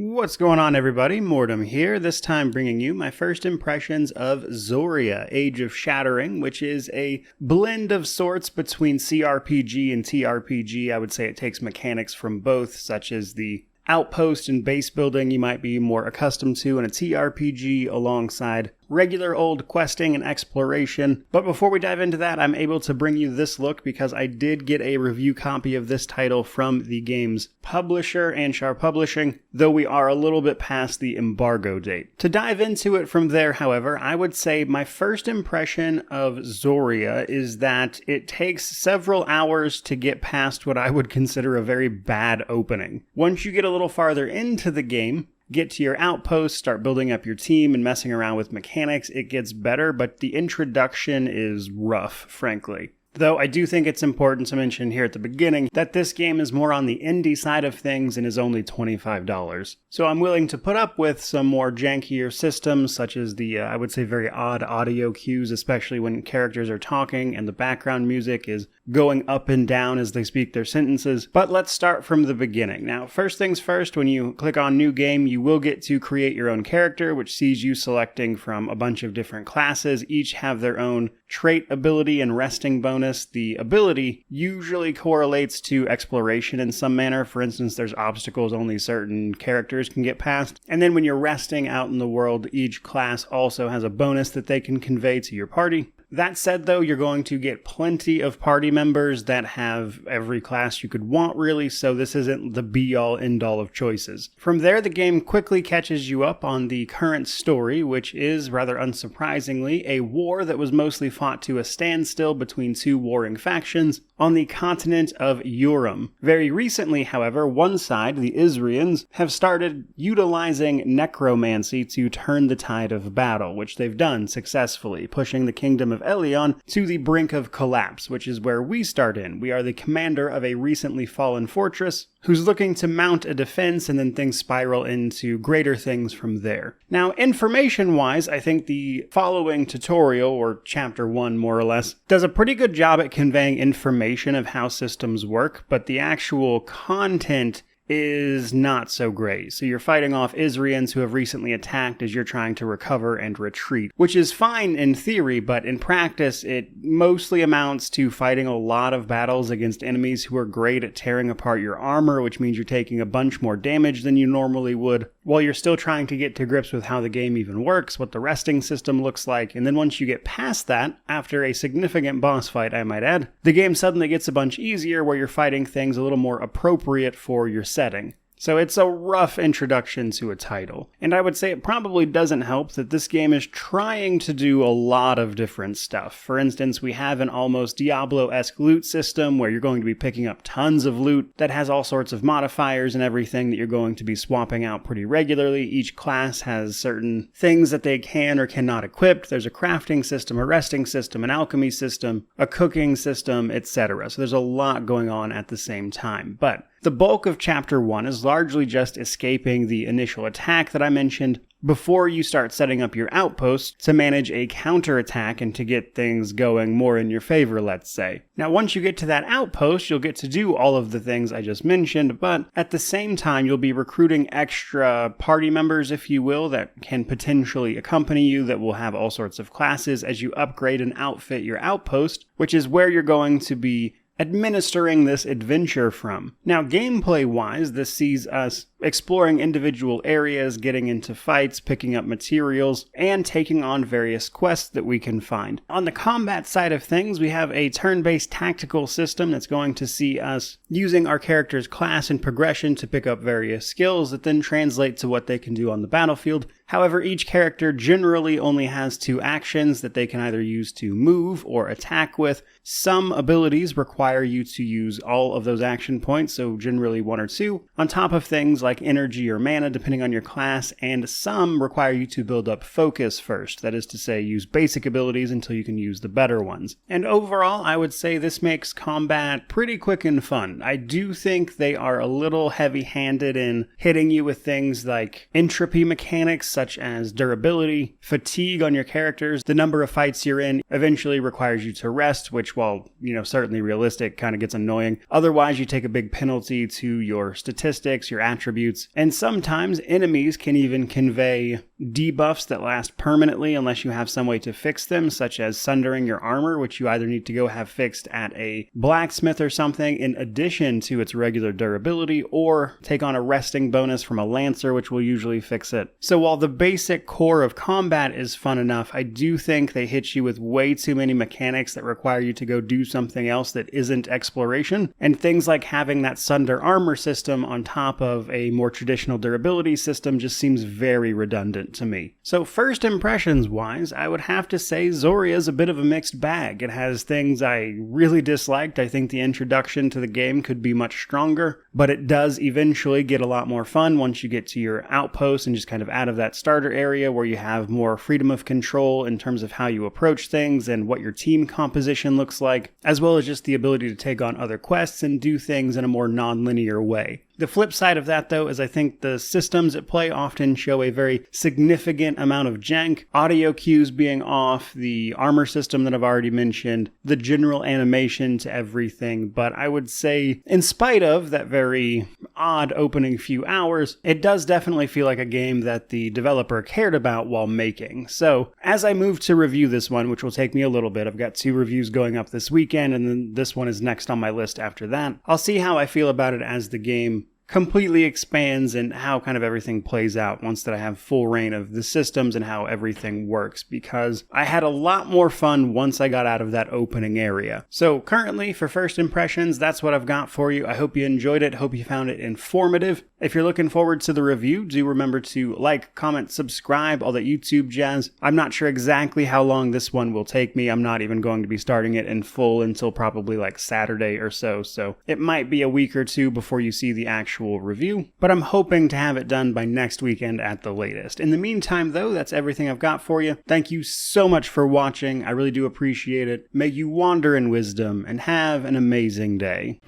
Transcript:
What's going on, everybody? Mortem here, this time bringing you my first impressions of Zoria, Age of Shattering, which is a blend of sorts between CRPG and TRPG. I would say it takes mechanics from both, such as the outpost and base building you might be more accustomed to in a TRPG alongside regular old questing and exploration. But before we dive into that, I'm able to bring you this look because I did get a review copy of this title from the game's publisher, Anshar Publishing, though we are a little bit past the embargo date. To dive into it from there, however, I would say my first impression of Zoria is that it takes several hours to get past what I would consider a very bad opening. Once you get a little farther into the game, get to your outpost, start building up your team and messing around with mechanics, it gets better, but the introduction is rough, frankly. Though I do think it's important to mention here at the beginning that this game is more on the indie side of things and is only $25. So I'm willing to put up with some more jankier systems, such as the, I would say, very odd audio cues, especially when characters are talking and the background music is going up and down as they speak their sentences. But let's start from the beginning. Now, first things first, when you click on New Game, you will get to create your own character, which sees you selecting from a bunch of different classes. Each have their own trait ability and resting bonus. The ability usually correlates to exploration in some manner. For instance, there's obstacles only certain characters can get past. And then when you're resting out in the world, each class also has a bonus that they can convey to your party. That said, though, you're going to get plenty of party members that have every class you could want, really, so this isn't the be-all, end-all of choices. From there, the game quickly catches you up on the current story, which is, rather unsurprisingly, a war that was mostly fought to a standstill between two warring factions on the continent of Urim. Very recently, however, one side, the Isrians, have started utilizing necromancy to turn the tide of battle, which they've done successfully, pushing the kingdom of Elion to the brink of collapse, which is where we start in. We are the commander of a recently fallen fortress who's looking to mount a defense, and then things spiral into greater things from there. Now, information-wise, I think the following tutorial, or chapter 1 more or less, does a pretty good job at conveying information of how systems work, but the actual content is not so great. So you're fighting off Isrians who have recently attacked as you're trying to recover and retreat, which is fine in theory, but in practice it mostly amounts to fighting a lot of battles against enemies who are great at tearing apart your armor, which means you're taking a bunch more damage than you normally would, while you're still trying to get to grips with how the game even works, what the resting system looks like, and then once you get past that, after a significant boss fight I might add, the game suddenly gets a bunch easier where you're fighting things a little more appropriate for your setting. So it's a rough introduction to a title. And I would say it probably doesn't help that this game is trying to do a lot of different stuff. For instance, we have an almost Diablo-esque loot system where you're going to be picking up tons of loot that has all sorts of modifiers and everything that you're going to be swapping out pretty regularly. Each class has certain things that they can or cannot equip. There's a crafting system, a resting system, an alchemy system, a cooking system, etc. So there's a lot going on at the same time. But the bulk of Chapter 1 is largely just escaping the initial attack that I mentioned before you start setting up your outpost to manage a counterattack and to get things going more in your favor, let's say. Now, once you get to that outpost, you'll get to do all of the things I just mentioned, but at the same time, you'll be recruiting extra party members, if you will, that can potentially accompany you, that will have all sorts of classes as you upgrade and outfit your outpost, which is where you're going to be administering this adventure from. Now, gameplay-wise, this sees us exploring individual areas, getting into fights, picking up materials, and taking on various quests that we can find. On the combat side of things, we have a turn-based tactical system that's going to see us using our character's class and progression to pick up various skills that then translate to what they can do on the battlefield. However, each character generally only has 2 actions that they can either use to move or attack with. Some abilities require you to use all of those action points, so generally 1 or 2, on top of things like energy or mana, depending on your class, and some require you to build up focus first, that is to say, use basic abilities until you can use the better ones. And overall, I would say this makes combat pretty quick and fun. I do think they are a little heavy-handed in hitting you with things like entropy mechanics, such as durability, fatigue on your characters, the number of fights you're in eventually requires you to rest, which, while, certainly realistic, kind of gets annoying. Otherwise, you take a big penalty to your statistics, your attributes, and sometimes enemies can even convey debuffs that last permanently unless you have some way to fix them, such as sundering your armor, which you either need to go have fixed at a blacksmith or something in addition to its regular durability, or take on a resting bonus from a lancer, which will usually fix it. So while the basic core of combat is fun enough, I do think they hit you with way too many mechanics that require you to go do something else that isn't exploration, and things like having that sunder armor system on top of a more traditional durability system just seems very redundant to me. So first impressions wise, I would have to say Zoria is a bit of a mixed bag. It has things I really disliked. I think the introduction to the game could be much stronger, but it does eventually get a lot more fun once you get to your outpost and just kind of out of that starter area where you have more freedom of control in terms of how you approach things and what your team composition looks like, as well as just the ability to take on other quests and do things in a more non-linear way. The flip side of that, though, is I think the systems at play often show a very significant amount of jank, audio cues being off, the armor system that I've already mentioned, the general animation to everything, but I would say, in spite of that very odd opening few hours, it does definitely feel like a game that the developer cared about while making. So, as I move to review this one, which will take me a little bit, I've got 2 reviews going up this weekend, and then this one is next on my list after that. I'll see how I feel about it as the game completely expands and how kind of everything plays out once that I have full reign of the systems and how everything works, because I had a lot more fun once I got out of that opening area. So currently, for first impressions, that's what I've got for you. I hope you enjoyed it. Hope you found it informative. If you're looking forward to the review, do remember to like, comment, subscribe, all that YouTube jazz. I'm not sure exactly how long this one will take me. I'm not even going to be starting it in full until probably like Saturday or so it might be a week or 2 before you see the actual review, but I'm hoping to have it done by next weekend at the latest. In the meantime, though, that's everything I've got for you. Thank you so much for watching. I really do appreciate it. May you wander in wisdom and have an amazing day.